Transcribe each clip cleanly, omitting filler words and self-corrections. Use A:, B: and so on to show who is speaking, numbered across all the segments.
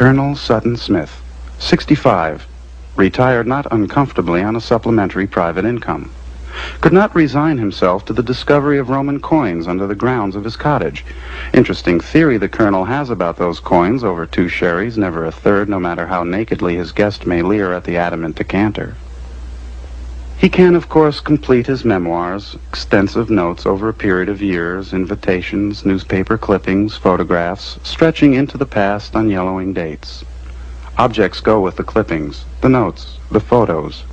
A: Colonel Sutton Smith, 65, retired not uncomfortably on a supplementary private income. Could not resign himself to the discovery of Roman coins under the grounds of his cottage. Interesting theory the colonel has about those coins: over 2 sherries, never a third, no matter how nakedly his guest may leer at the adamant decanter. He can, of course, complete his memoirs, extensive notes over a period of years, invitations, newspaper clippings, photographs, stretching into the past on yellowing dates. Objects go with the clippings, the notes, the photos.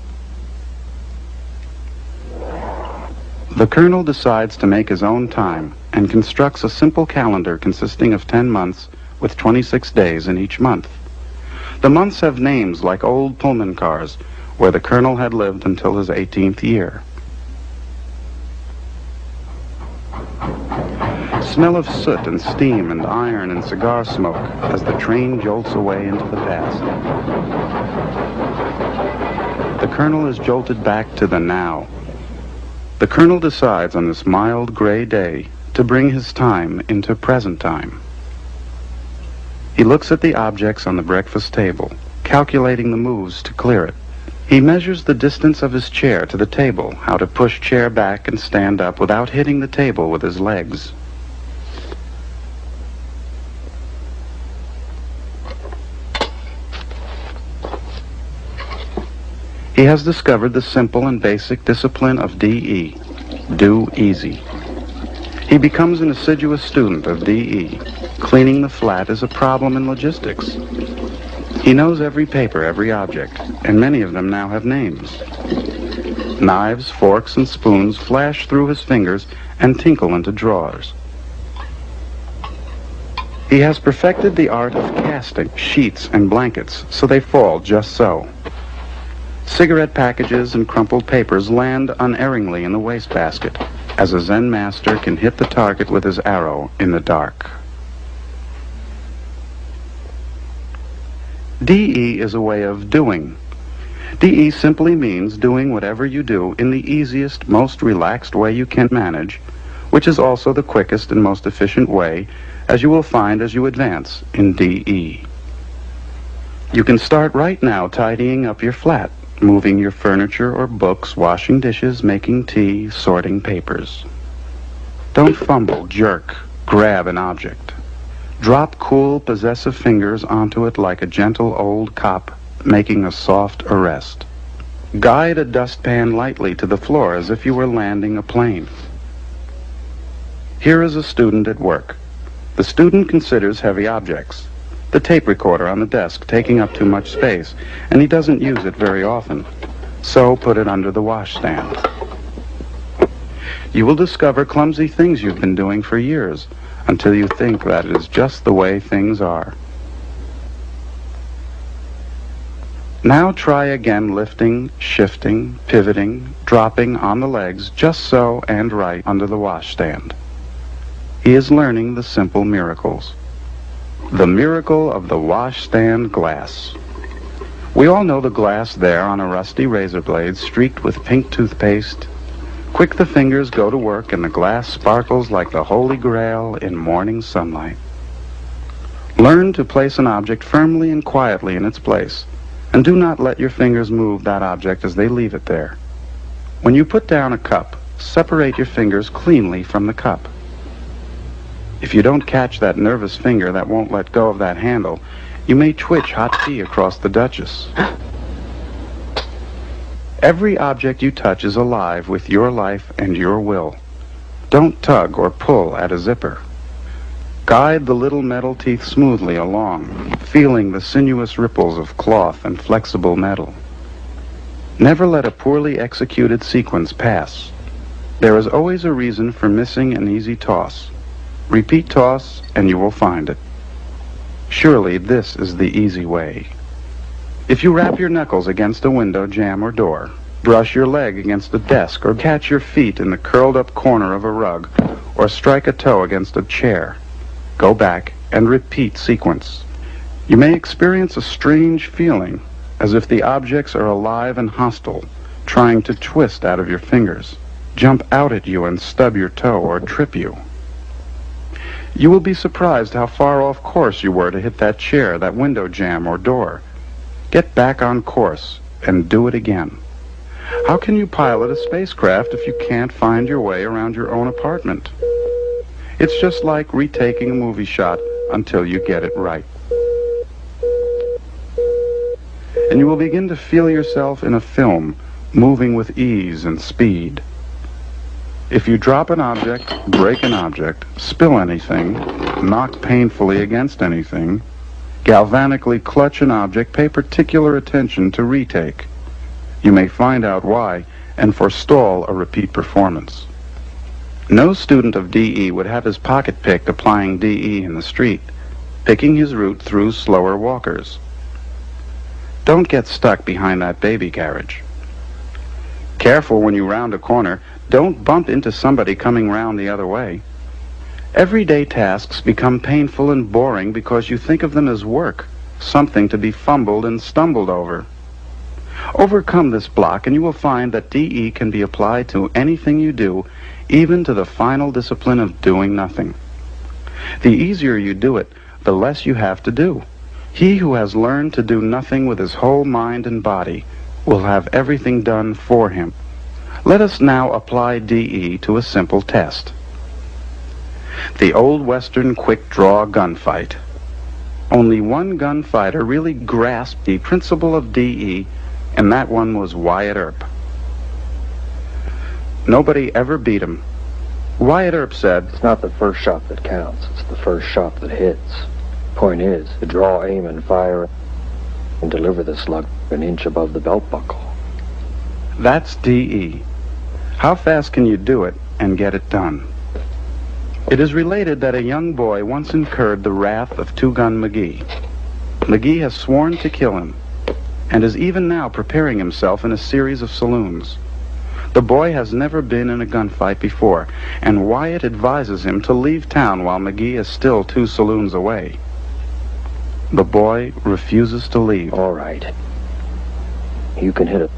A: The colonel decides to make his own time and constructs a simple calendar consisting of 10 months with 26 days in each month. The months have names like old Pullman cars, where the colonel had lived until his 18th year. Smell of soot and steam and iron and cigar smoke as the train jolts away into the past. The colonel is jolted back to the now. The colonel decides on this mild gray day to bring his time into present time. He looks at the objects on the breakfast table, calculating the moves to clear it. He measures the distance of his chair to the table, how to push chair back and stand up without hitting the table with his legs. He has discovered the simple and basic discipline of DE, do easy. He becomes an assiduous student of DE. Cleaning the flat is a problem in logistics. He knows every paper, every object, and many of them now have names. Knives, forks, and spoons flash through his fingers and tinkle into drawers. He has perfected the art of casting sheets and blankets so they fall just so. Cigarette packages and crumpled papers land unerringly in the wastebasket, as a Zen master can hit the target with his arrow in the dark. DE is a way of doing. DE simply means doing whatever you do in the easiest, most relaxed way you can manage, which is also the quickest and most efficient way, as you will find as you advance in DE. You can start right now tidying up your flat, moving your furniture or books, washing dishes, making tea, sorting papers. Don't fumble, jerk, grab an object. Drop cool, possessive fingers onto it like a gentle old cop making a soft arrest. Guide a dustpan lightly to the floor as if you were landing a plane. Here is a student at work. The student considers heavy objects. The tape recorder on the desk taking up too much space, and he doesn't use it very often. So put it under the washstand. You will discover clumsy things you've been doing for years until you think that it is just the way things are. Now try again lifting, shifting, pivoting, dropping on the legs just so and right under the washstand. He is learning the simple miracles. The miracle of the washstand glass. We all know the glass there on a rusty razor blade streaked with pink toothpaste. Quick the fingers go to work and the glass sparkles like the Holy Grail in morning sunlight. Learn to place an object firmly and quietly in its place, and do not let your fingers move that object as they leave it there. When you put down a cup, separate your fingers cleanly from the cup. If you don't catch that nervous finger that won't let go of that handle, you may twitch hot tea across the Duchess. Every object you touch is alive with your life and your will. Don't tug or pull at a zipper. Guide the little metal teeth smoothly along, feeling the sinuous ripples of cloth and flexible metal. Never let a poorly executed sequence pass. There is always a reason for missing an easy toss. Repeat toss, and you will find it. Surely this is the easy way. If you rap your knuckles against a window jamb or door, brush your leg against a desk, or catch your feet in the curled-up corner of a rug, or strike a toe against a chair, go back and repeat sequence. You may experience a strange feeling, as if the objects are alive and hostile, trying to twist out of your fingers, jump out at you and stub your toe or trip you. You will be surprised how far off course you were to hit that chair, that window jamb, or door. Get back on course and do it again. How can you pilot a spacecraft if you can't find your way around your own apartment? It's just like retaking a movie shot until you get it right. And you will begin to feel yourself in a film, moving with ease and speed. If you drop an object, break an object, spill anything, knock painfully against anything, galvanically clutch an object, pay particular attention to retake. You may find out why and forestall a repeat performance. No student of DE would have his pocket picked applying DE in the street, picking his route through slower walkers. Don't get stuck behind that baby carriage. Careful when you round a corner. Don't bump into somebody coming round the other way. Everyday tasks become painful and boring because you think of them as work, something to be fumbled and stumbled over. Overcome this block and you will find that DE can be applied to anything you do, even to the final discipline of doing nothing. The easier you do it, the less you have to do. He who has learned to do nothing with his whole mind and body will have everything done for him. Let us now apply DE to a simple test. The old Western quick-draw gunfight. Only one gunfighter really grasped the principle of DE, and that one was Wyatt Earp. Nobody ever beat him. Wyatt Earp said,
B: "It's not the first shot that counts, it's the first shot that hits. Point is, to draw, aim, and fire, and deliver the slug an inch above the belt buckle."
A: That's DE. How fast can you do it and get it done? It is related that a young boy once incurred the wrath of Two Gun McGee. McGee has sworn to kill him, and is even now preparing himself in a series of saloons. The boy has never been in a gunfight before, and Wyatt advises him to leave town while McGee is still 2 saloons away. The boy refuses to leave.
B: "All right. You can hit a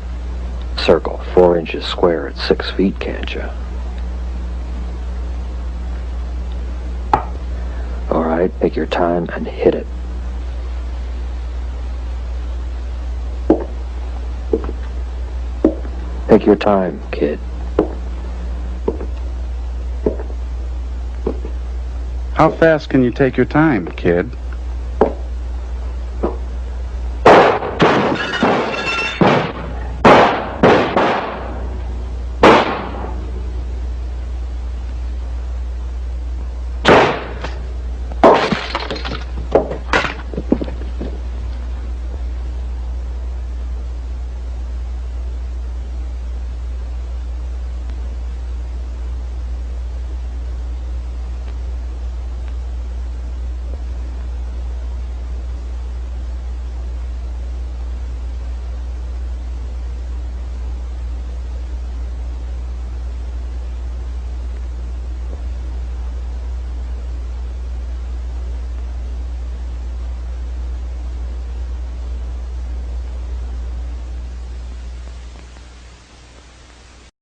B: circle 4 inches square at 6 feet, can't you?" "All right, take your time and hit it." "Take your time, kid."
A: How fast can you take your time, kid?